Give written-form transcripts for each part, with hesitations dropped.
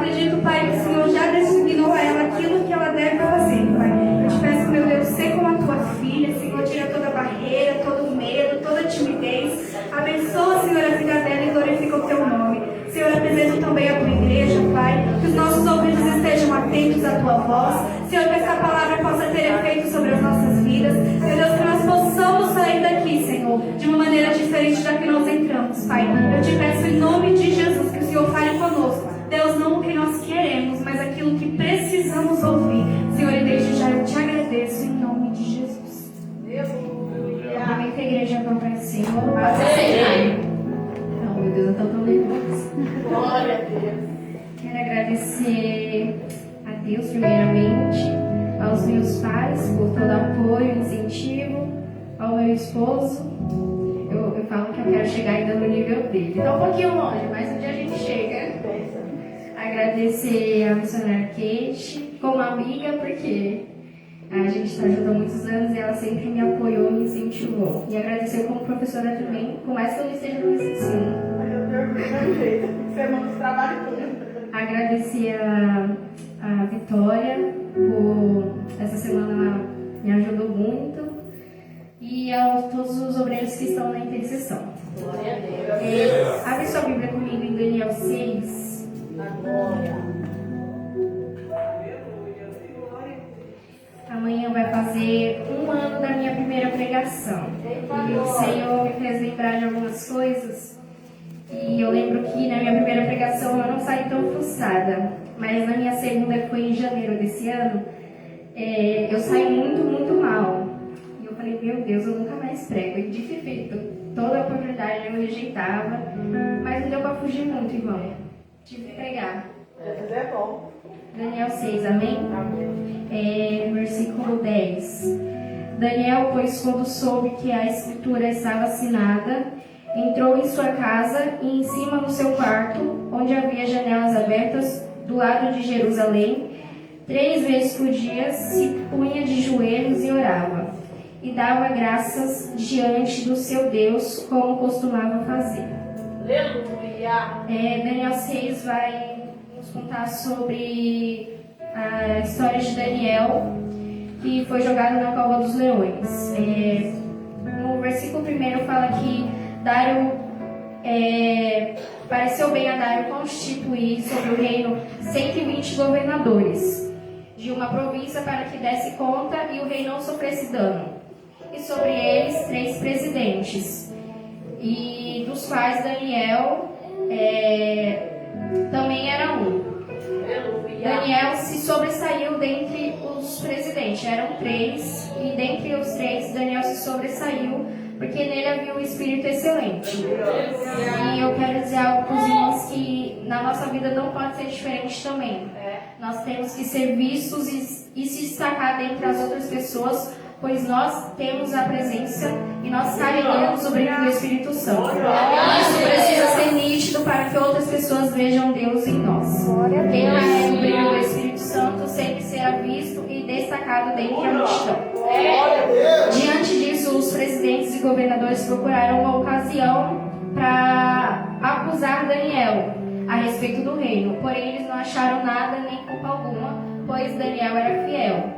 acredito, Pai, que o Senhor já designou a ela aquilo que ela deve fazer, Pai. Eu te peço, meu Deus, ser como a tua filha, Senhor, tira toda barreira, todo medo, toda timidez. Abençoa, Senhor, a vida dela e glorifica o teu nome. Senhor, apresento também a tua igreja, Pai, que os nossos ouvidos estejam atentos à tua voz. Senhor, que essa palavra possa ter efeito sobre as nossas vidas. Meu Deus, que nós possamos sair daqui, Senhor, de uma maneira diferente da que nós entramos, Pai. Eu te peço em nome de Jesus que o Senhor fale conosco. Deus, não o que nós queremos, mas aquilo que precisamos ouvir. Senhor, e desde já eu te agradeço em nome de Jesus. Amém, que a igreja vai para o Senhor. Não, meu Deus, eu estou tão nervosa. Glória a Deus. Quero agradecer a Deus, primeiramente, aos meus pais por todo apoio, incentivo, ao meu esposo. Eu falo que eu quero chegar ainda no nível dele. Está um pouquinho longe, mas um dia a gente chega. Agradecer a missionária Kate como amiga, porque a gente está junto há muitos anos e ela sempre me apoiou e me incentivou. E agradecer como professora também, por mais que eu não esteja no ensino. Agradecer a Vitória por essa semana, ela me ajudou muito. E a todos os obreiros que estão na intercessão. Glória a Deus. Abre sua Bíblia comigo em Daniel 6. Glória. Amanhã vai fazer 1 ano da minha primeira pregação. E o Senhor me fez lembrar de algumas coisas. E eu lembro que na minha primeira pregação eu não saí tão frustrada. Mas na minha segunda, que foi em janeiro desse ano, eu saí muito, muito mal. E eu falei, meu Deus, eu nunca mais prego. E dito e feito, toda oportunidade eu rejeitava. Mas não deu para fugir muito, irmão. Tive que pregar. Jesus é bom. Daniel 6, amém? Versículo 10. Daniel, pois quando soube que a escritura estava assinada, entrou em sua casa e em cima no seu quarto, onde havia janelas abertas do lado de Jerusalém, 3 vezes por dia se punha de joelhos e orava, e dava graças diante do seu Deus, como costumava fazer. Aleluia. Daniel 6 vai nos contar sobre a história de Daniel, que foi jogado na cova dos leões. No versículo 1 fala que Dário pareceu bem a Dário constituir sobre o reino 120 governadores de uma província para que desse conta e o rei não sofresse dano, e sobre eles 3 presidentes, e dos quais Daniel também era um. Daniel se sobressaiu dentre os presidentes, eram 3, e dentre os 3 Daniel se sobressaiu porque nele havia um espírito excelente. E eu quero dizer algo para os irmãos, que na nossa vida não pode ser diferente também. Nós temos que ser vistos e se destacar dentre as outras pessoas, pois nós temos a presença e nós carregamos o brilho do Espírito Santo. Isso precisa ser nítido para que outras pessoas vejam Deus em nós. Quem carrega o brilho do Espírito Santo sempre será visto e destacado dentre a multidão. Diante disso, os presidentes e governadores procuraram uma ocasião para acusar Daniel a respeito do reino, porém eles não acharam nada nem culpa alguma, pois Daniel era fiel.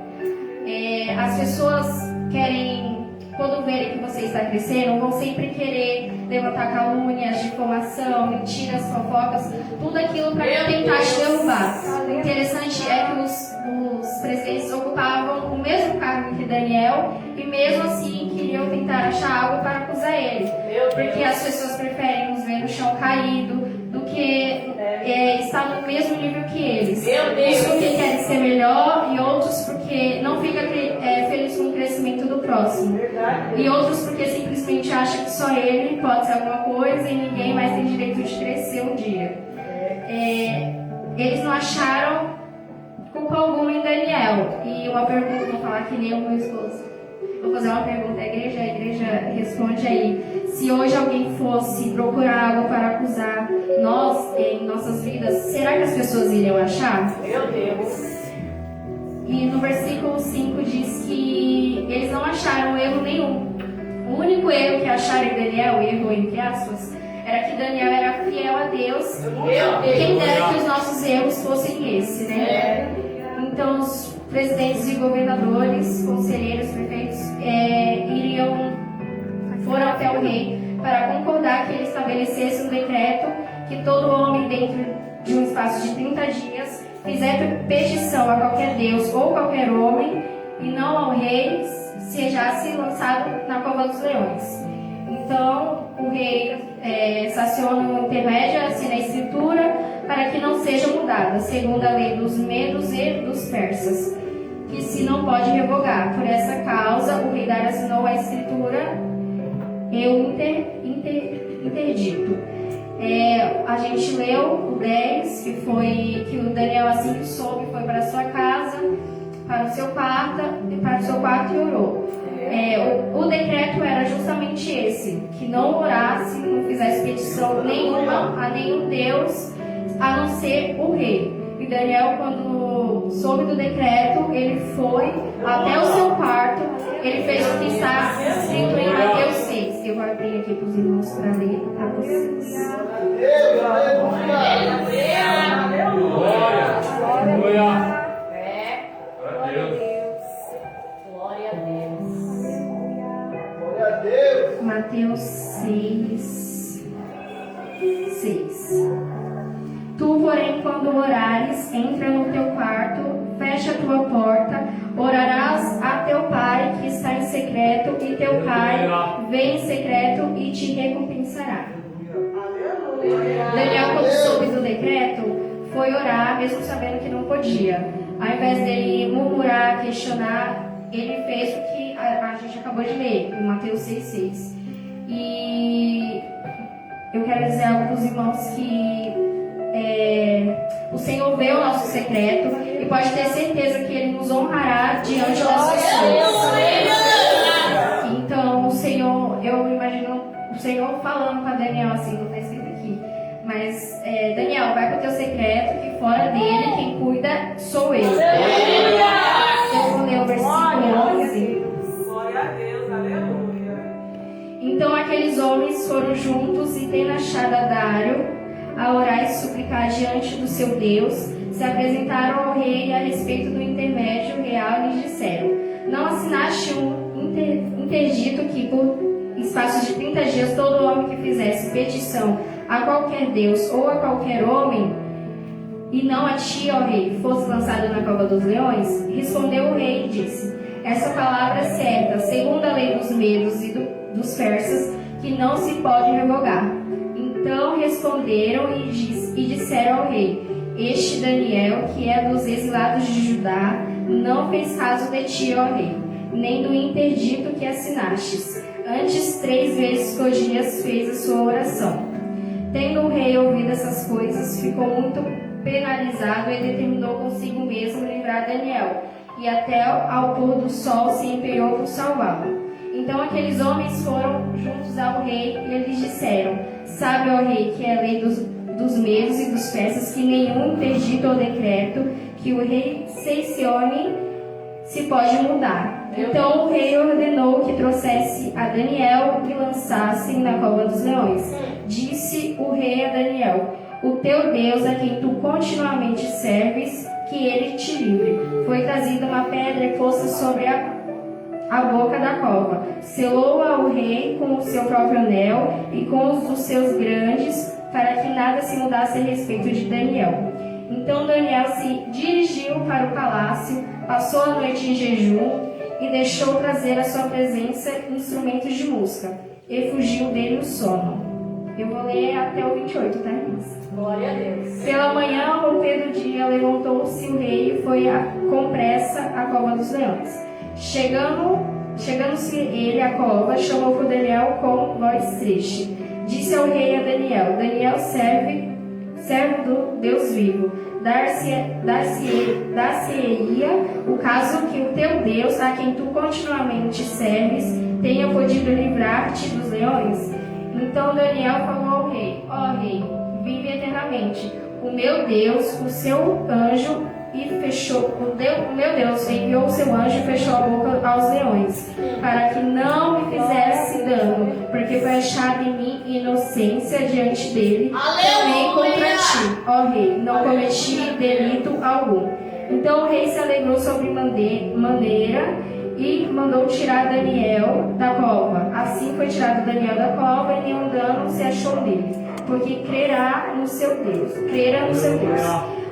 As pessoas querem, quando verem que você está crescendo, vão sempre querer levantar calúnias, difamação, mentiras, fofocas, tudo aquilo para tentar te derrubar. O interessante é que os presidentes ocupavam o mesmo cargo que Daniel e mesmo assim queriam tentar achar algo para acusar ele, porque as pessoas preferem nos ver no chão caído do que estar no mesmo nível que eles. Uns porque querem ser melhor e outros porque não ficam felizes com o crescimento do próximo. E outros porque simplesmente acham que só ele pode ser alguma coisa e ninguém mais tem direito de crescer um dia. Eles não acharam culpa alguma em Daniel. E uma pergunta, vou falar que nem o meu esposo. Vou fazer uma pergunta à igreja, a igreja responde aí. Se hoje alguém fosse procurar algo para acusar nós em nossas vidas, será que as pessoas iriam achar? Meu Deus. E no versículo 5 diz que eles não acharam erro nenhum. O único erro que acharam em Daniel, erro entre aspas, era que Daniel era fiel a Deus. E quem dera que os nossos erros fossem esse, né? Então, os presidentes e governadores, conselheiros, prefeitos, foram até o rei para concordar que ele estabelecesse um decreto que todo homem, dentro de um espaço de 30 dias, fizer petição a qualquer Deus ou qualquer homem, e não ao rei, sejasse lançado na cova dos leões. Então, o rei sanciona um intermédio, assina a escritura para que não seja mudada, segundo a lei dos medos e dos persas, que se não pode revogar. Por essa causa, o rei Dário assinou a escritura e o interdito. A gente leu o 10, que o Daniel, assim que soube, foi para a sua casa, para o seu quarto e orou. O decreto era justamente esse, que não orasse, não fizesse petição nenhuma a nenhum Deus, a não ser o rei. E Daniel, quando soube do decreto, ele foi até o seu quarto, ele fez o que está escrito em Mateus 6. Eu vou abrir aqui para os irmãos para ler para vocês. Mateus 6. Tu, porém, quando orares, entra no teu quarto, fecha a tua porta, orarás a teu pai que está em secreto, e teu pai vem em secreto e te recompensará. Daniel, quando soube do decreto, foi orar, mesmo sabendo que não podia. Ao invés dele murmurar, questionar, ele fez o que a gente acabou de ler, em Mateus 6,6. E eu quero dizer algo para os irmãos que o Senhor vê o nosso secreto e pode ter certeza que Ele nos honrará diante das pessoas. Então, o Senhor, eu imagino o Senhor falando para Daniel assim, não está escrito aqui, mas Daniel, vai para o teu secreto, que fora dele quem cuida sou eu. Eu vou ler o versículo 11. Glória a Deus, aleluia. Então aqueles homens foram juntos e, tendo achado a Dário, a orar e suplicar diante do seu Deus, se apresentaram ao rei a respeito do intermédio real e lhes disseram: não assinaste um interdito que, por espaço de 30 dias, todo homem que fizesse petição a qualquer Deus ou a qualquer homem, e não a ti, ó rei, fosse lançado na cova dos leões? Respondeu o rei e disse: essa palavra é certa, segundo a lei dos medos e dos persas, que não se pode revogar. Então responderam e disseram ao rei: este Daniel, que é dos exilados de Judá, não fez caso de ti, ó rei, nem do interdito que assinastes. Antes 3 vezes por dia fez a sua oração. Tendo o rei ouvido essas coisas, ficou muito penalizado e determinou consigo mesmo livrar Daniel, e até ao pôr do sol se empenhou por salvá-lo. Então aqueles homens foram juntos ao rei e eles disseram: sabe, ó rei, que é a lei dos medos e dos persas, que nenhum interdito ou decreto que o rei sancione se pode mudar. Então o rei ordenou que trouxesse a Daniel e lançassem na cova dos leões. Disse o rei a Daniel: o teu Deus, a quem tu continuamente serves, que ele te livre. Foi trazida uma pedra e posta sobre a boca da cova. Selou-a o rei com o seu próprio anel e com os dos seus grandes, para que nada se mudasse a respeito de Daniel. Então Daniel se dirigiu para o palácio, passou a noite em jejum e deixou trazer à sua presença instrumentos de música, e fugiu dele o sono. Eu vou ler até o 28, tá, irmãos? Glória a Deus. Pela manhã, ao romper do dia, levantou-se o rei e foi com pressa à cova dos leões. Chegando-se ele à cova, chamou por Daniel com voz triste. Disse ao rei a Daniel: Daniel, servo do Deus vivo, dar-se-ia o caso que o teu Deus, a quem tu continuamente serves, tenha podido livrar-te dos leões? Então Daniel falou ao rei: ó rei, vive eternamente. O meu Deus, o seu anjo, e fechou, o meu Deus enviou o seu anjo e fechou a boca aos leões, para que não me fizesse dano, porque foi achada em mim inocência diante dele, também contra ti, ó rei, não cometi delito algum. Então o rei se alegrou sobre maneira e mandou tirar Daniel da cova. Assim foi tirado Daniel da cova e nenhum dano se achou nele, porque crera no seu Deus.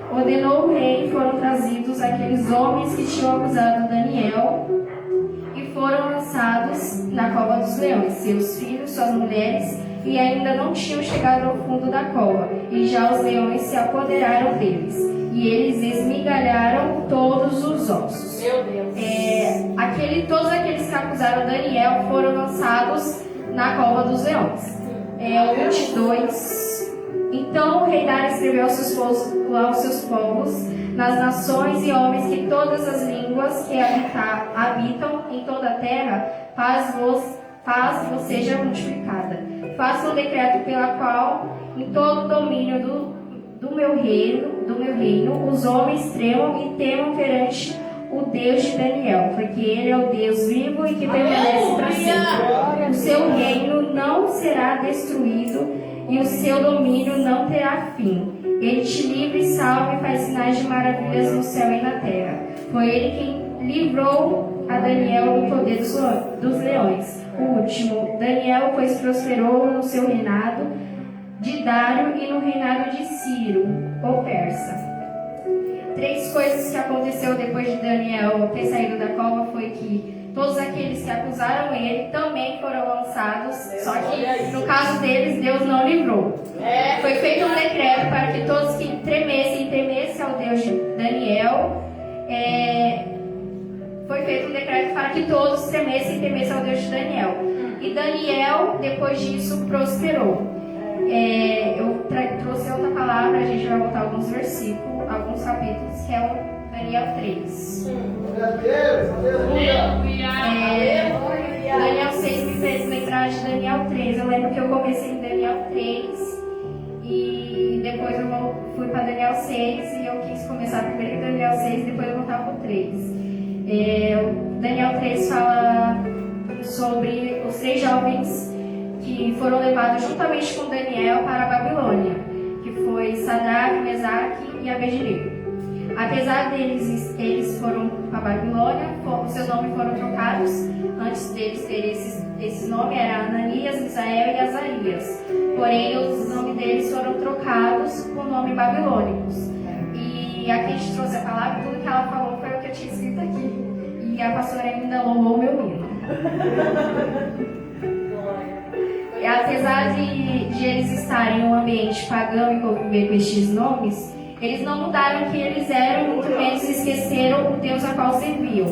Ordenou o rei e foram trazidos aqueles homens que tinham acusado Daniel e foram lançados na cova dos leões, seus filhos, suas mulheres, e ainda não tinham chegado ao fundo da cova, e já os leões se apoderaram deles, e eles esmigalharam todos os ossos. Meu Deus. Todos aqueles que acusaram Daniel foram lançados na cova dos leões. O 22. Então o rei Dário escreveu aos seus povos, nas nações e homens que todas as línguas que habitam em toda a terra, paz vos seja multiplicada. Faça um decreto pela qual, em todo o domínio do meu reino, os homens tremam e temam perante o Deus de Daniel, porque ele é o Deus vivo e que permanece para sempre. O seu reino não será destruído e o seu domínio não terá fim. Ele te livra e salva e faz sinais de maravilhas no céu e na terra. Foi ele quem livrou a Daniel do poder dos leões. O último, Daniel, pois prosperou no seu reinado de Dário e no reinado de Ciro, o persa. 3 coisas que aconteceu depois de Daniel ter saído da cova foi que todos aqueles que acusaram ele também foram lançados, só que no caso deles, Deus não livrou. Foi feito um decreto para que todos que tremessem e temessem ao Deus de Daniel, foi feito um decreto para que todos tremessem e temessem ao Deus de Daniel. E Daniel, depois disso, prosperou. Eu trouxe outra palavra, a gente vai voltar alguns versículos, alguns capítulos, que é o Daniel 3. Daniel 6 me fez lembrar de Daniel 3. Eu lembro que eu comecei em Daniel 3 e depois eu fui para Daniel 6 e eu quis começar primeiro em Daniel 6 e depois eu voltar para o 3. Daniel 3 fala sobre os 3 jovens que foram levados juntamente com Daniel para a Babilônia, que foi Sadraque, Mesaque e Abednego. Apesar deles, eles foram para a Babilônia, os seus nomes foram trocados. Antes deles terem esse nome, era Ananias, Misael e Azarias. Porém, os nomes deles foram trocados por nome babilônicos. E aqui a gente trouxe a palavra, tudo que ela falou foi o que eu tinha escrito aqui. E a pastora ainda louvou o meu hino. Apesar de eles estarem em um ambiente pagão e conviver com estes nomes, eles não mudaram que eles eram, muito menos esqueceram o Deus a qual serviam.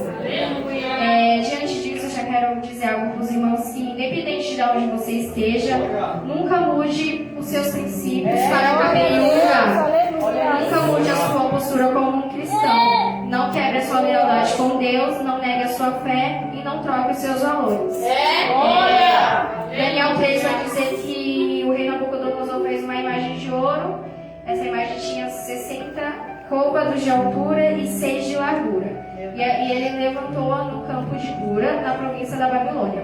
Diante disso, eu já quero dizer algo para os irmãos que, independente de onde você esteja, nunca mude os seus princípios para caber em um lugar. Nunca mude a sua postura como um cristão. Não quebre a sua lealdade com Deus, não negue a sua fé e não troque os seus valores. Daniel 3 vai dizer que o rei Nabucodonosor fez uma imagem de ouro. Essa imagem tinha 60 côvados de altura e 6 de largura. E ele levantou-a no campo de Dura, na província da Babilônia.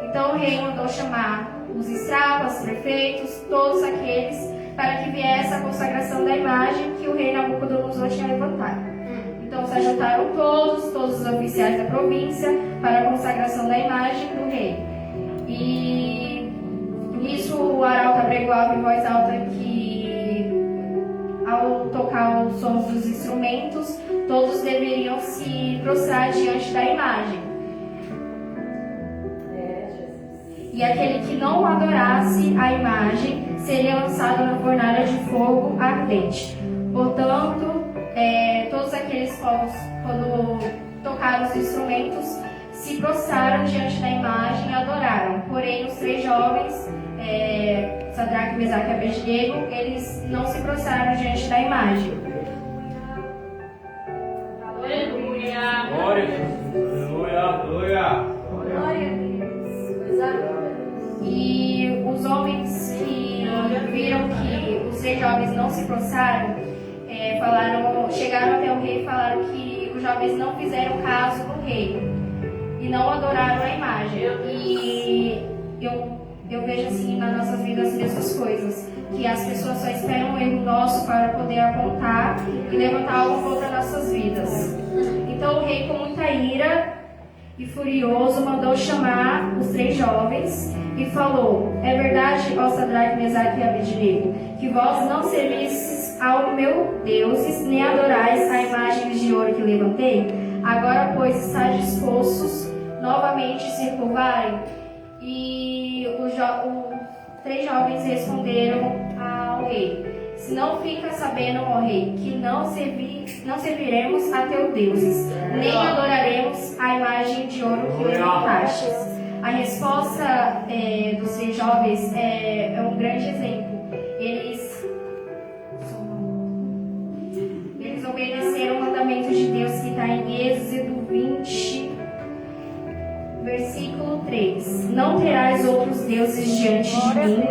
Então o rei mandou chamar os estrapas, prefeitos, todos aqueles, para que viesse a consagração da imagem que o rei Nabucodonosor tinha levantado. Então se ajuntaram todos os oficiais da província para a consagração da imagem do rei. E nisso o arauto apregoava em voz alta que, ao tocar o som dos instrumentos, todos deveriam se prostrar diante da imagem. E aquele que não adorasse a imagem seria lançado na fornalha de fogo ardente. Portanto, todos aqueles povos, quando tocaram os instrumentos, se prostraram diante da imagem e adoraram. Porém, os 3 jovens, Sadraque, Mesaque e Abednego, eles não se prostraram diante da imagem. Aleluia. Glória a Deus. Glória. Glória a Deus. E os homens que viram que os 3 jovens não se prostraram, chegaram até o rei e falaram que os jovens não fizeram caso do rei e não adoraram a imagem. E eu vejo assim nas nossas vidas as mesmas coisas, que as pessoas só esperam um erro nosso para poder apontar e levantar algo contra nossas vidas. Então o rei, com muita ira e furioso, mandou chamar os 3 jovens e falou: é verdade, ó Sadraque, Mesaque e Abednego, que vós não servistes ao meu deuses, nem adorais a imagem de ouro que levantei? Agora, pois, estáis dispostos novamente a se curvarem? E os 3 jovens responderam ao rei: se não fica sabendo, ó rei, que não serviremos a teus deuses, nem adoraremos a imagem de ouro que levantastes. A resposta dos 3 jovens é um grande exemplo. Eles obedeceram o mandamento de Deus que está em Êxodo 20, versículo 3. Não terás outros deuses diante de mim,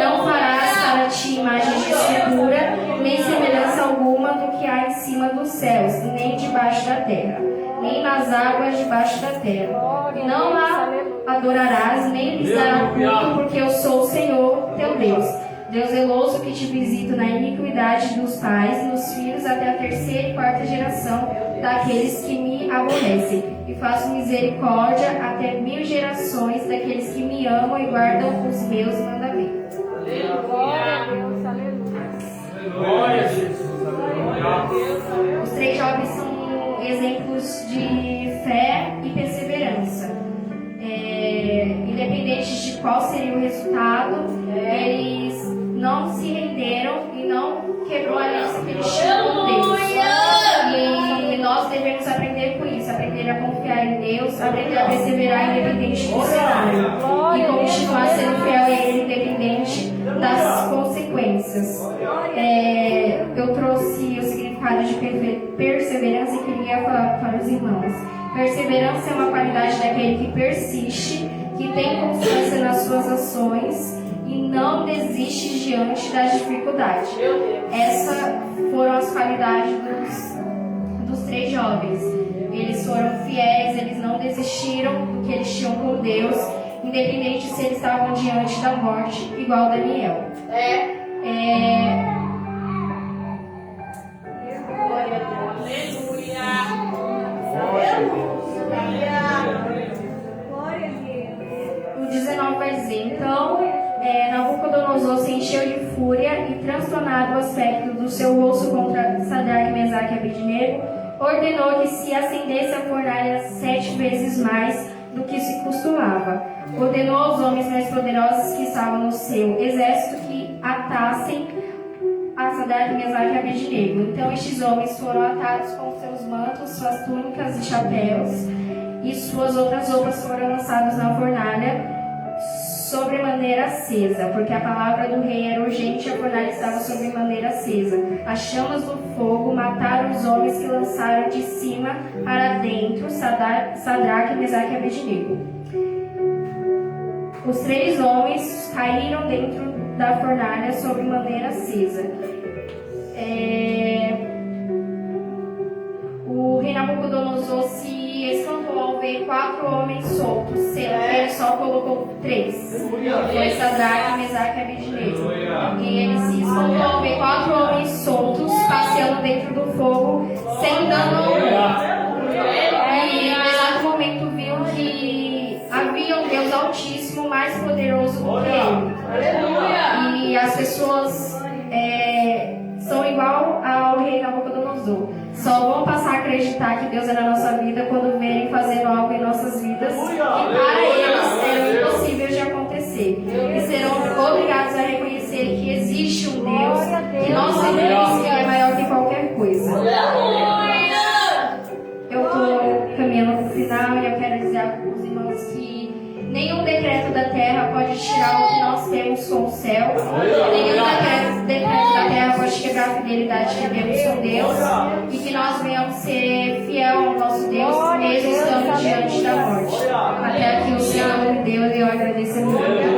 não farás para ti imagem de escultura, nem semelhança alguma do que há em cima dos céus, nem debaixo da terra, nem nas águas debaixo da terra. Não a adorarás, nem lhes dará culto, porque eu sou o Senhor teu Deus, Deus zeloso, que te visito na iniquidade dos pais e dos filhos até a 3ª e 4ª geração daqueles que me aborrecem, e faço misericórdia até 1000 gerações daqueles que me amam e guardam os meus mandamentos. Glória a Deus, aleluia. Glória a Jesus, aleluia. Os 3 jovens são exemplos de fé e perseverança. Independente de qual seria o resultado, eles não se renderam e não quebrou a aliança que eles tinham com Deus. E nós devemos aprender com isso, aprender a confiar em Deus, aprender a perseverar independente do cenário e continuar sendo fiel a Ele independente das consequências. Eu trouxe o significado de perseverança e queria falar para os irmãos. Perseverança é uma qualidade daquele que persiste, que tem constância nas suas ações e não desiste diante das dificuldades. Essas foram as qualidades dos 3 jovens. Eles foram fiéis, eles não desistiram do que eles tinham com Deus, independente se eles estavam diante da morte, igual Daniel. O 19 vai dizer: então Nabucodonosor se encheu de fúria e, transtornado o aspecto do seu rosto contra Sadraque, Mesaque e Abednego, ordenou que se acendesse a fornalha 7 vezes mais do que se costumava. Ordenou aos homens mais poderosos que estavam no seu exército que atassem a Sadraque, Mesaque e Abednego. Então estes homens foram atados com seus mantos, suas túnicas e chapéus, e suas outras roupas foram lançadas na fornalha sobremaneira acesa, porque a palavra do rei era urgente e a fornalha estava sobremaneira acesa. As chamas do fogo mataram os homens que lançaram de cima para dentro Sadraque, Mesaque e Abednego. Os 3 homens caíram dentro da fornalha sobremaneira acesa. O rei Nabucodonosor se espantou ao ver 4 homens soltos, sendo que ele só colocou 3. Foi Sadraque, Mesaque e Abednego. E ele se espantou ao ver 4 homens soltos passeando dentro do fogo, sem dano algum. E no exato momento viu que havia um Deus Altíssimo mais poderoso do que ele. E as pessoas são igual ao rei Nabucodonosor. Só vão passar a acreditar que Deus é na nossa vida quando verem fazendo algo em nossas vidas que para eles era impossível de acontecer. E serão obrigados a reconhecer que existe um Deus, que nós sabemos que é maior que qualquer coisa. Eu estou caminhando para o final e eu quero dizer aos irmãos que nenhum decreto da terra pode tirar o que nós temos com o céu. Nenhum decreto da terra pode quebrar a fidelidade que temos com Deus. E que nós venhamos ser fiel ao nosso Deus, mesmo estando diante da morte. Até aqui o Senhor me deu e eu agradeço a Deus.